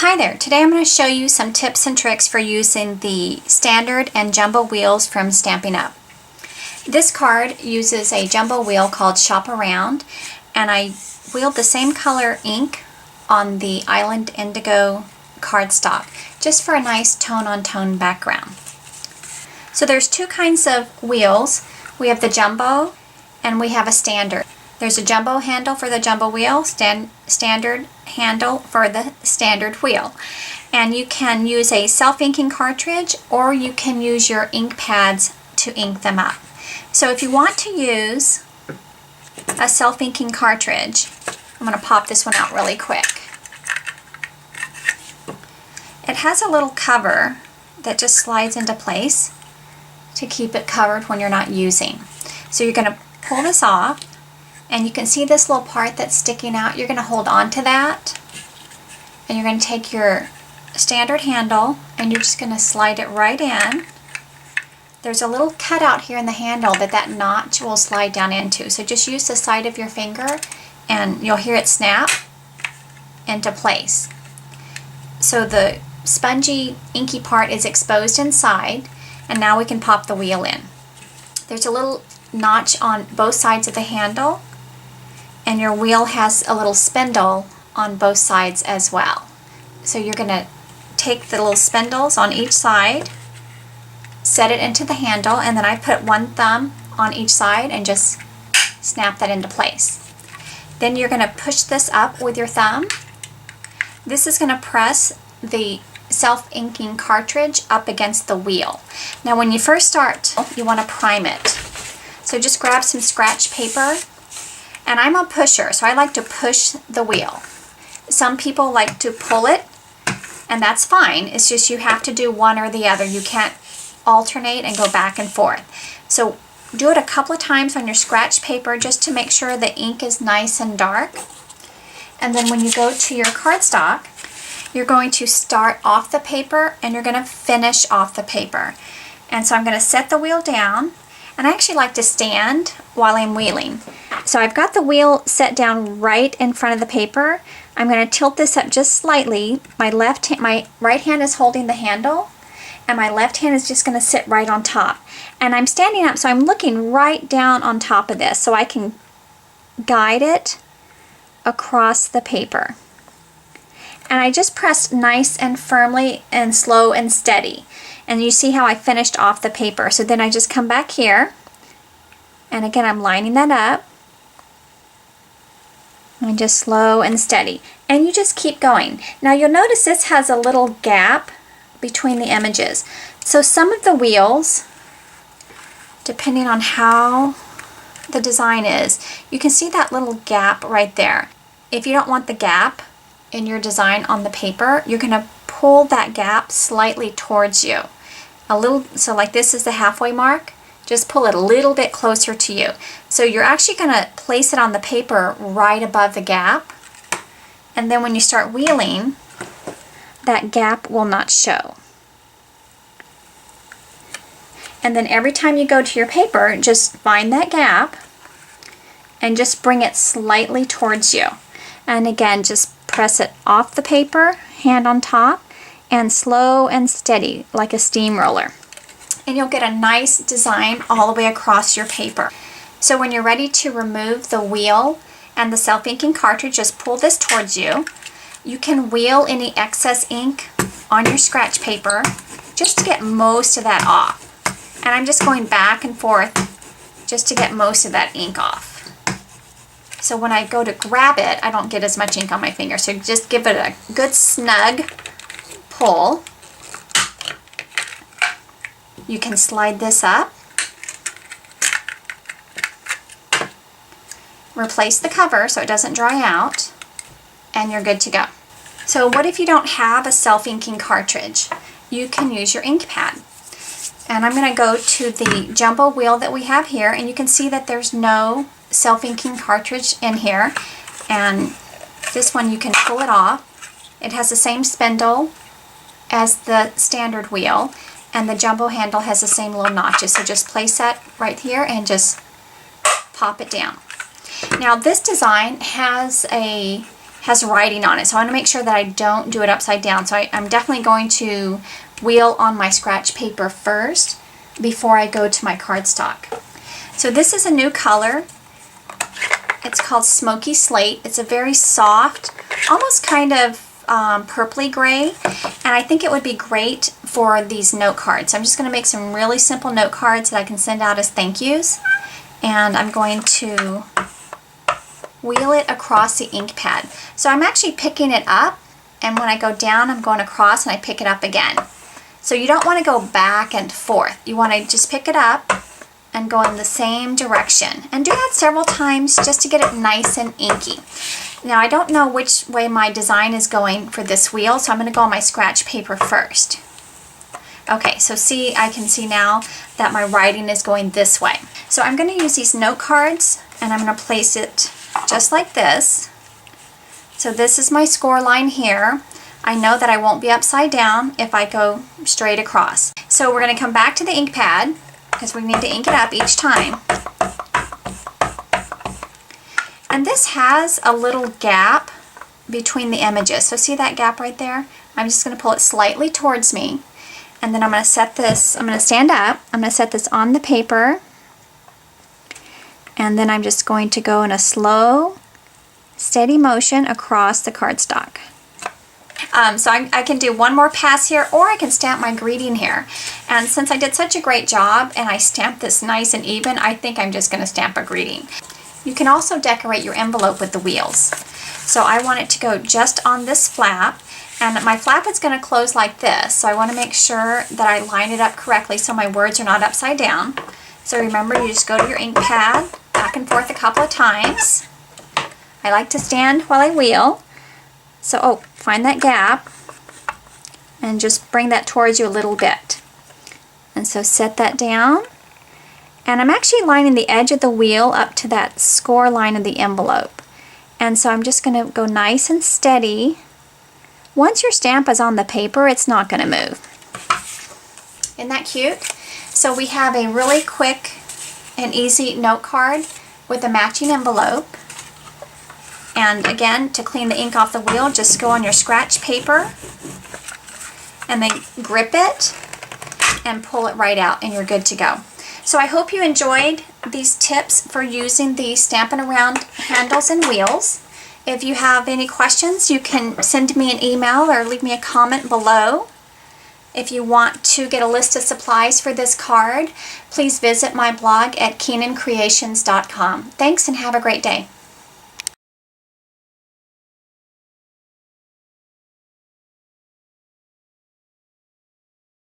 Hi there, today I'm going to show you some tips and tricks for using the standard and jumbo wheels from Stampin' Up. This card uses a jumbo wheel called Shop Around, and I wheeled the same color ink on the Island Indigo cardstock just for a nice tone-on-tone background. So there's two kinds of wheels. We have the jumbo and we have a standard. There's a jumbo handle for the jumbo wheel, standard handle for the standard wheel. And you can use a self-inking cartridge or you can use your ink pads to ink them up. So if you want to use a self-inking cartridge, I'm going to pop this one out really quick. It has a little cover that just slides into place to keep it covered when you're not using. So you're going to pull this off. And you can see this little part that's sticking out. You're going to hold on to that. And you're going to take your standard handle and you're just going to slide it right in. There's a little cutout here in the handle that notch will slide down into. So just use the side of your finger and you'll hear it snap into place. So the spongy, inky part is exposed inside. And now we can pop the wheel in. There's a little notch on both sides of the handle. And your wheel has a little spindle on both sides as well. So you're going to take the little spindles on each side, set it into the handle, and then I put one thumb on each side and just snap that into place. Then you're going to push this up with your thumb. This is going to press the self-inking cartridge up against the wheel. Now when you first start, you want to prime it. So just grab some scratch paper. And I'm a pusher, so I like to push the wheel. Some people like to pull it, and that's fine. It's just you have to do one or the other. You can't alternate and go back and forth. So do it a couple of times on your scratch paper just to make sure the ink is nice and dark. And then when you go to your cardstock, you're going to start off the paper and you're going to finish off the paper. And so I'm going to set the wheel down. And I actually like to stand while I'm wheeling. So I've got the wheel set down right in front of the paper. I'm going to tilt this up just slightly. My right hand is holding the handle, and my left hand is just going to sit right on top. And I'm standing up, so I'm looking right down on top of this, so I can guide it across the paper. And I just pressed nice and firmly and slow and steady. And you see how I finished off the paper. So then I just come back here, and again I'm lining that up. And just slow and steady. And you just keep going. Now you'll notice this has a little gap between the images. So some of the wheels, depending on how the design is, you can see that little gap right there. If you don't want the gap in your design on the paper, you're going to pull that gap slightly towards you. A little, so like this is the halfway mark, just pull it a little bit closer to you. So you're actually going to place it on the paper right above the gap, and then when you start wheeling, that gap will not show. And then every time you go to your paper, just find that gap and just bring it slightly towards you. And again, just press it off the paper, hand on top, and slow and steady like a steamroller. And you'll get a nice design all the way across your paper. So when you're ready to remove the wheel and the self-inking cartridge, just pull this towards you. You can wheel any excess ink on your scratch paper just to get most of that off. And I'm just going back and forth just to get most of that ink off. So when I go to grab it, I don't get as much ink on my finger. So just give it a good snug pull. You can slide this up, replace the cover so it doesn't dry out, and you're good to go. So what if you don't have a self-inking cartridge? You can use your ink pad. And I'm going to go to the jumbo wheel that we have here, and you can see that there's no self-inking cartridge in here. And this one you can pull it off. It has the same spindle as the standard wheel, and the jumbo handle has the same little notches. So just place that right here and just pop it down. Now this design has a has writing on it. So I want to make sure that I don't do it upside down. So I'm definitely going to wheel on my scratch paper first before I go to my cardstock. So this is a new color. It's called Smoky Slate. It's a very soft, almost kind of purpley gray, and I think it would be great for these note cards. So I'm just going to make some really simple note cards that I can send out as thank yous, and I'm going to wheel it across the ink pad. So I'm actually picking it up, and when I go down I'm going across and I pick it up again. So you don't want to go back and forth. You want to just pick it up and go in the same direction, and do that several times just to get it nice and inky. Now I don't know which way my design is going for this wheel, so I'm going to go on my scratch paper first. Okay, so see, I can see now that my writing is going this way. So I'm going to use these note cards and I'm going to place it just like this. So this is my score line here. I know that I won't be upside down if I go straight across. So we're going to come back to the ink pad because we need to ink it up each time. And this has a little gap between the images. So see that gap right there? I'm just going to pull it slightly towards me. And then I'm going to set this, I'm going to stand up, I'm going to set this on the paper. And then I'm just going to go in a slow, steady motion across the cardstock. So I can do one more pass here, or I can stamp my greeting here. And since I did such a great job and I stamped this nice and even, I think I'm just going to stamp a greeting. You can also decorate your envelope with the wheels. So I want it to go just on this flap, and my flap is going to close like this. So I want to make sure that I line it up correctly so my words are not upside down. So remember, you just go to your ink pad, back and forth a couple of times. I like to stand while I wheel. So, find that gap and just bring that towards you a little bit. And so set that down. And I'm actually lining the edge of the wheel up to that score line of the envelope. And so I'm just going to go nice and steady. Once your stamp is on the paper, it's not going to move. Isn't that cute? So we have a really quick and easy note card with a matching envelope. And again, to clean the ink off the wheel, just go on your scratch paper and then grip it and pull it right out, and you're good to go. So I hope you enjoyed these tips for using the Stampin' Around handles and wheels. If you have any questions, you can send me an email or leave me a comment below. If you want to get a list of supplies for this card, please visit my blog at KeenanCreations.com. Thanks and have a great day.